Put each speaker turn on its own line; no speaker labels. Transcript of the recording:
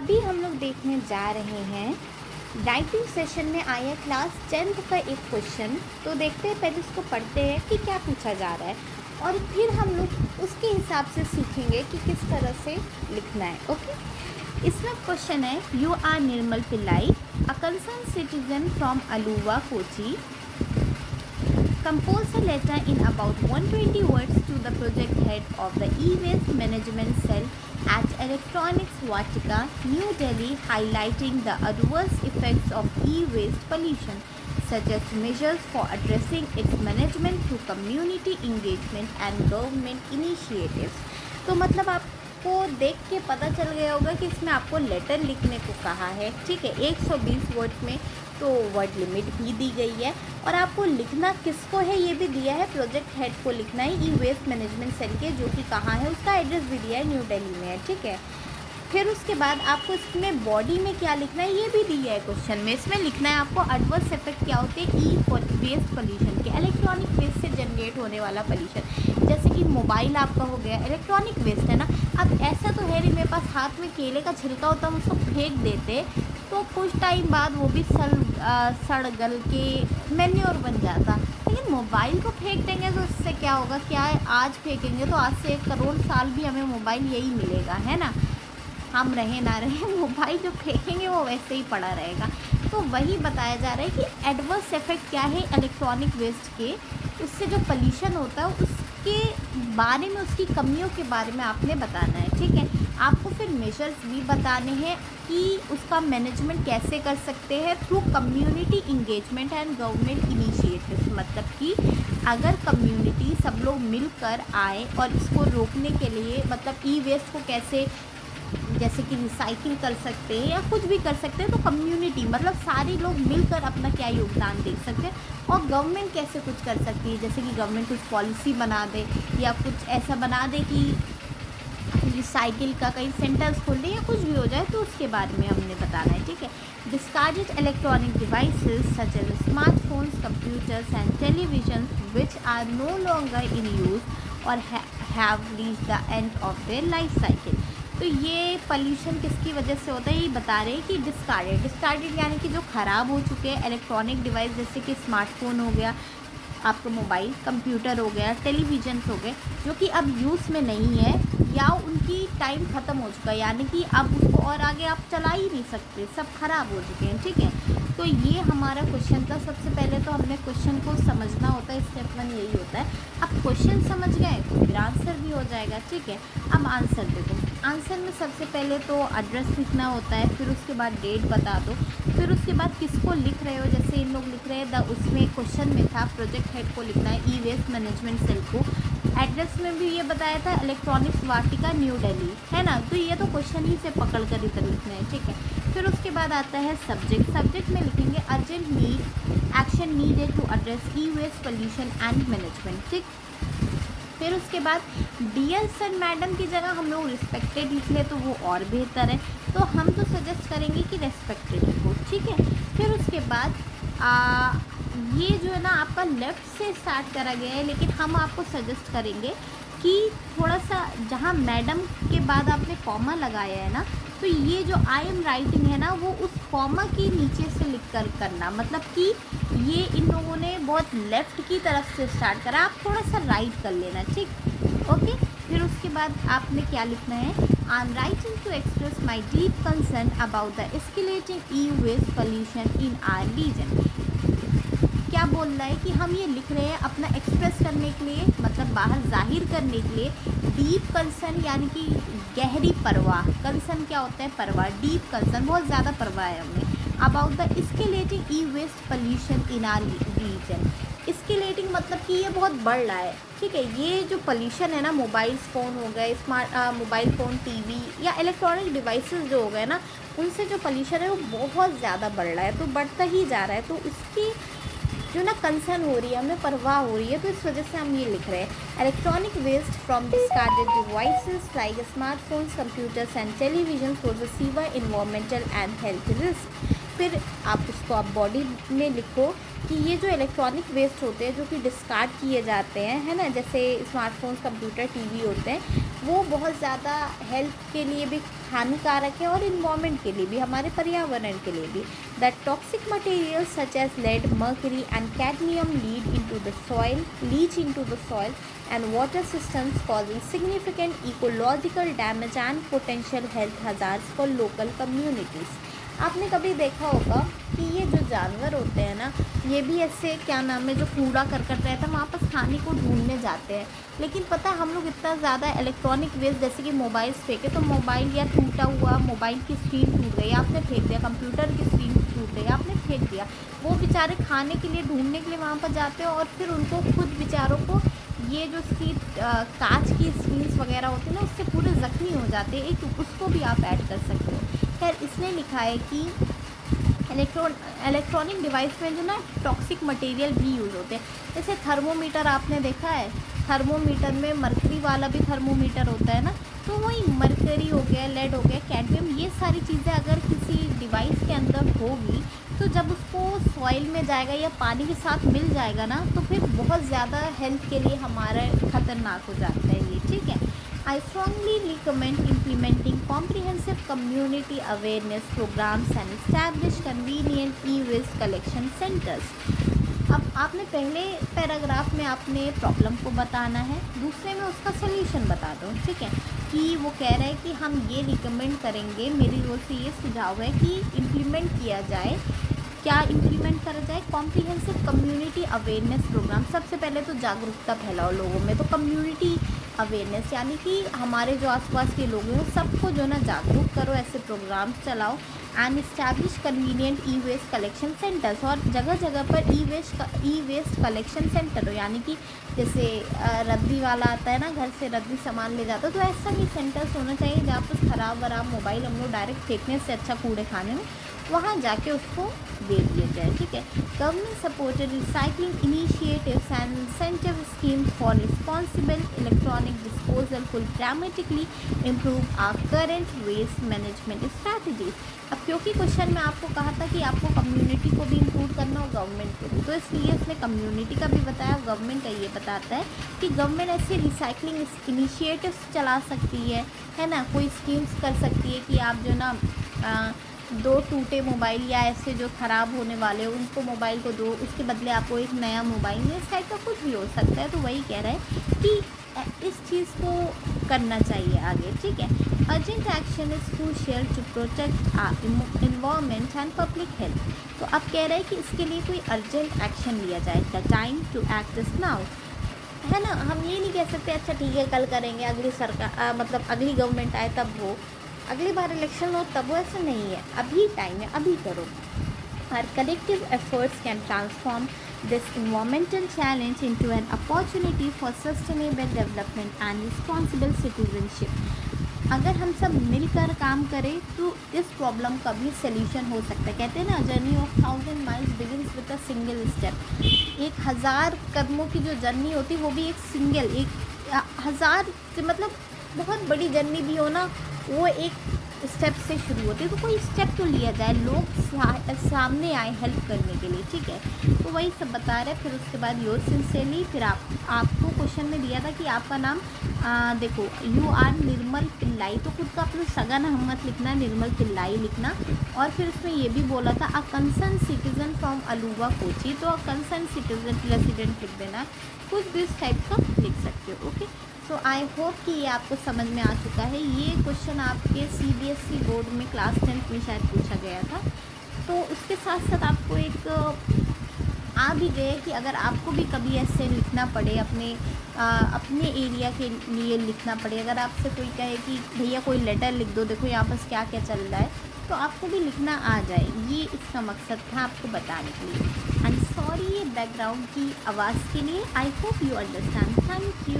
अभी हम लोग देखने जा रहे हैं राइटिंग सेशन में आया क्लास 10th का एक क्वेश्चन। तो देखते हैं, पहले उसको पढ़ते हैं कि क्या पूछा जा रहा है और फिर हम लोग उसके हिसाब से सीखेंगे कि किस तरह से लिखना है। ओके, इसमें क्वेश्चन है, you are Nirmal Pillai, a concern citizen from Aluva Kochi, compose a letter in about 120 words to the project head of the e-waste management cell at Electronics Vatika, New Delhi, highlighting the adverse effects of e-waste pollution, such as measures for addressing its management through community engagement and government initiatives। तो मतलब आपको देख के पता चल गया होगा कि इसमें आपको लेटर लिखने को कहा है। ठीक है, 120 वर्ड में, तो वर्ड लिमिट भी दी गई है और आपको लिखना किसको है ये भी दिया है, प्रोजेक्ट हेड को लिखना है, ई वेस्ट मैनेजमेंट सेल के, जो कि कहाँ है, उसका एड्रेस भी दिया है, न्यू दिल्ली में है। ठीक है, फिर उसके बाद आपको इसमें बॉडी में क्या लिखना है ये भी दिया है क्वेश्चन में। इसमें लिखना है आपको एडवर्स इफेक्ट क्या होते हैं ई वेस्ट पोल्यूशन के, इलेक्ट्रॉनिक वेस्ट से जनरेट होने वाला पोल्यूशन। जैसे कि मोबाइल आपका हो गया, इलेक्ट्रॉनिक वेस्ट है ना। अब ऐसा तो है नहीं मेरे पास हाथ में केले का छिलका होता, हम उसको फेंक देते तो कुछ टाइम बाद वो भी सड़ गल के मैन्योर बन जाता। लेकिन मोबाइल को फेंक देंगे तो उससे क्या होगा, क्या है, आज फेंकेंगे तो आज से 1 करोड़ साल भी हमें मोबाइल यही मिलेगा, है ना। हम रहे ना रहे, मोबाइल जो फेंकेंगे वो वैसे ही पड़ा रहेगा। तो वही बताया जा रहा है कि एडवर्स इफेक्ट क्या है इलेक्ट्रॉनिक वेस्ट के, उससे जो पोल्यूशन होता है उसके बारे में, उसकी कमियों के बारे में आपने बताना है। ठीक है, आपको फिर मेजर्स भी बताने हैं कि उसका मैनेजमेंट कैसे कर सकते हैं through community engagement and government initiatives. मतलब कि अगर कम्युनिटी सब लोग मिलकर आए और इसको रोकने के लिए, मतलब ई वेस्ट को कैसे, जैसे कि रिसाइकिल कर सकते हैं या कुछ भी कर सकते हैं, तो कम्युनिटी मतलब सारे लोग मिलकर अपना क्या योगदान दे सकते हैं। और गवर्नमेंट कैसे कुछ कर सकती है, जैसे कि गवर्नमेंट कुछ पॉलिसी बना दे या कुछ ऐसा बना दे कि रिसाइकिल का कई सेंटर्स खोल दे या कुछ भी हो जाए, तो उसके बारे में हमने बताना है। ठीक है, discarded electronic devices such as smartphones, computers and television which are no longer in use or have reached the end of their life cycle. तो ये पोल्यूशन किसकी वजह से होता है, ये बता रहे हैं कि डिस्कार्डेड यानी कि जो ख़राब हो चुके हैं इलेक्ट्रॉनिक डिवाइस, जैसे कि स्मार्टफोन हो गया, आपका मोबाइल, कंप्यूटर हो गया, टेलीविज़न हो गए, जो कि अब यूज़ में नहीं है या उनकी टाइम ख़त्म हो चुका है, यानी कि अब उसको और आगे आप चला ही नहीं सकते, सब खराब हो चुके हैं। ठीक है, तो ये हमारा क्वेश्चन था। सबसे पहले तो हमने क्वेश्चन को समझना होता है, स्टेप 1 यही होता है। अब क्वेश्चन समझ गए तो फिर आंसर भी हो जाएगा। ठीक है, अब आंसर देखो, आंसर में सबसे पहले तो एड्रेस लिखना होता है, फिर उसके बाद डेट बता दो, फिर उसके बाद किसको लिख रहे हो, जैसे इन लोग लिख रहे हैं उसमें क्वेश्चन में था प्रोजेक्ट हेड को लिखना है, ई वेस्ट मैनेजमेंट सेल को। एड्रेस में भी ये बताया था इलेक्ट्रॉनिक्स वाटिका न्यू दिल्ली, है ना। तो ये तो क्वेश्चन ही से पकड़ कर इधर लिखना है। ठीक है, फिर उसके बाद आता है सब्जेक्ट में लिखेंगे urgent need action needed to address e waste pollution and management. ठीक, फिर उसके बाद डियर सर मैडम की जगह हम लोग रिस्पेक्टेड लिख ले तो वो और बेहतर है, तो हम तो सजेस्ट करेंगे कि रेस्पेक्टेड लिखो। ठीक है, फिर उसके बाद ये जो है ना आपका लेफ़्ट से स्टार्ट करा गया है, लेकिन हम आपको सजेस्ट करेंगे कि थोड़ा सा जहाँ मैडम के बाद आपने कॉमा लगाया है ना, तो ये जो आई एम राइटिंग है ना, वो उस कॉमा के नीचे से लिख कर करना, मतलब कि ये इन लोगों ने बहुत लेफ़्ट की तरफ से स्टार्ट करा, आप थोड़ा सा राइट कर लेना। ठीक, ओके। फिर उसके बाद आपने क्या लिखना है, I am writing to express my deep concern about the escalating e waste pollution in our region. क्या बोल रहा है कि हम ये लिख रहे हैं अपना एक्सप्रेस करने के लिए, मतलब बाहर जाहिर करने के लिए, डीप कंसर्न यानी कि गहरी परवाह। कंसर्न क्या होता है, परवाह, डीप कंसर्न, बहुत ज़्यादा परवाह है हमें, about the escalating e waste pollution in our region. Escalating मतलब कि ये बहुत बढ़ रहा है। ठीक है, ये जो पोल्यूशन है ना, मोबाइल फ़ोन हो गए, मोबाइल फ़ोन, टीवी या इलेक्ट्रॉनिक डिवाइसेस जो हो गए ना, उनसे जो पोल्यूशन है वो बहुत ज़्यादा बढ़ रहा है, तो बढ़ता ही जा रहा है। तो इसकी जो ना कंसर्न हो रही है, हमें परवाह हो रही है, तो इस वजह से हम ये लिख रहे हैं electronic waste from discarded devices like smartphones, computers and television poses severe environmental and health risk. फिर आप उसको आप बॉडी में लिखो कि ये जो इलेक्ट्रॉनिक वेस्ट होते हैं जो कि डिस्कार्ड किए जाते हैं, है ना, जैसे स्मार्टफोन्स, कंप्यूटर, टीवी होते हैं, वो बहुत ज़्यादा हेल्थ के लिए भी हानिकारक है और इन्वायरमेंट के लिए भी, हमारे पर्यावरण के लिए भी। That toxic materials such as lead, mercury and cadmium leach into the soil and water systems, causing significant ecological damage and potential health hazards for local communities. आपने कभी देखा होगा कि ये जो जानवर होते हैं ना, ये भी ऐसे क्या नाम है, जो कूड़ा करकट रहता है वहाँ पर खाने को ढूंढने जाते हैं, लेकिन पता है हम लोग इतना ज़्यादा इलेक्ट्रॉनिक वेस्ट जैसे कि मोबाइल्स फेंके, तो मोबाइल या टूटा हुआ मोबाइल की स्क्रीन टूट गई, आपने फेंक दिया, कंप्यूटर की स्क्रीन टूट गई, आपने फेंक दिया। वो बेचारे खाने के लिए ढूंढने के लिए वहाँ पर जाते हैं और फिर उनको खुद बेचारों को ये जो कांच की स्क्रीन्स वगैरह होती है ना, उससे पूरे ज़ख्मी हो जाते हैं। एक उसको भी आप ऐड कर सकते हो। खैर, इसने लिखा है कि इलेक्ट्रॉनिक डिवाइस में जो ना टॉक्सिक मटेरियल भी यूज़ होते हैं, जैसे थर्मोमीटर आपने देखा है, थर्मोमीटर में मरकरी वाला भी थर्मोमीटर होता है ना, तो वही मरकरी हो गया, लेड हो गया, कैडमियम, ये सारी चीज़ें अगर किसी डिवाइस के अंदर होगी तो जब उसको सॉइल में जाएगा या पानी के साथ मिल जाएगा ना, तो फिर बहुत ज़्यादा हेल्थ के लिए हमारा ख़तरनाक हो जाता है ये, ठीक है। I strongly recommend implementing comprehensive community awareness programs and establish convenient e-waste collection centers. अब आपने पहले पैराग्राफ में आपने प्रॉब्लम को बताना है, दूसरे में उसका सलूशन बता दो, ठीक है। कि वो कह रहे हैं कि हम ये रिकमेंड करेंगे, मेरी ओर से ये सुझाव है कि इम्प्लीमेंट किया जाए। क्या इम्प्लीमेंट करा जाए? Comprehensive community awareness programme. सबसे पहले तो जागरूकता फैलाओ लोगों में, तो कम्युनिटी अवेयरनेस यानी कि हमारे जो आसपास के लोग हैं सबको जो ना जागरूक करो, ऐसे प्रोग्राम्स चलाओ। And establish convenient e waste collection centres, और जगह जगह पर ई वेस्ट कलेक्शन सेंटर हो, यानी कि जैसे रद्दी वाला आता है ना, घर से रद्दी सामान ले जाता है, तो ऐसा ही सेंटर्स होना चाहिए जहाँ पर ख़राब वराब मोबाइल हम लोग डायरेक्ट फेंकने से अच्छा कूड़े खाने में वहाँ जाके उसको दे दिया जाए, ठीक है। Government supported recycling initiatives and incentive schemes for responsible electronic disposal will dramatically improve our current waste management strategies. अब क्योंकि क्वेश्चन में आपको कहा था कि आपको कम्युनिटी को भी इंक्लूड करना और गवर्नमेंट को भी, तो इसलिए उसने कम्युनिटी का भी बताया, गवर्नमेंट का ये बताता है कि गवर्नमेंट ऐसे रिसाइकलिंग इनिशिएटिव्स चला सकती है ना, कोई स्कीम्स कर सकती है कि आप जो ना 2 टूटे मोबाइल या ऐसे जो ख़राब होने वाले हो उनको मोबाइल को दो, उसके बदले आपको एक नया मोबाइल में, इस टाइप का कुछ भी हो सकता है। तो वही कह रहा है कि इस चीज़ को करना चाहिए आगे, ठीक है। Urgent action is crucial to protect environment and public health. तो अब कह रहे हैं कि इसके लिए कोई अर्जेंट एक्शन लिया जाए। The time to act is now, है ना। हम ये नहीं कह सकते अच्छा ठीक है कल करेंगे, अगली सरकार मतलब अगली गवर्नमेंट आए तब हो, अगली बार इलेक्शन हो तब वो, ऐसा नहीं है, अभी टाइम है, अभी करो। Our collective efforts can transform this environmental challenge into an opportunity for sustainable development and responsible citizenship. अगर हम सब मिलकर काम करें तो इस प्रॉब्लम का भी सल्यूशन हो सकता है। कहते हैं ना, journey of 1000 miles begins with a single step। 1000 कदमों की जो जर्नी होती है वो भी एक 1000 से मतलब बहुत बड़ी जर्नी भी हो ना, वो एक स्टेप से शुरू होती है। तो कोई स्टेप तो लिया जाए, लोग सामने आए हेल्प करने के लिए, ठीक है। तो वही सब बता रहे। फिर उसके बाद योर सिंसियरली, फिर आपको क्वेश्चन में दिया था कि आपका नाम देखो, यू आर निर्मल पिल्लाई, तो खुद का अपना सगा नाम मत लिखना, निर्मल पिल्लाई लिखना। और फिर उसमें ये भी बोला था अ concern citizen from Aluva Kochi, तो अ कंसर्न सिटीजन रेसिडेंट लिख देना, कुछ भी इस टाइप का लिख सकते हो, ओके। सो आई होप कि ये आपको समझ में आ चुका है। ये क्वेश्चन आपके CBSE बोर्ड में क्लास 10th में शायद पूछा गया था। तो उसके साथ साथ आपको एक आ भी गए कि अगर आपको भी कभी ऐसे लिखना पड़े, अपने एरिया के लिए लिखना पड़े, अगर आपसे कोई कहे कि भैया कोई लेटर लिख दो, देखो यहाँ पर क्या क्या चल रहा है, तो आपको भी लिखना आ जाए, ये इसका मकसद था आपको बताने के लिए। एंड सॉरी ये बैकग्राउंड की आवाज़ के लिए। I hope you understand. Thank you.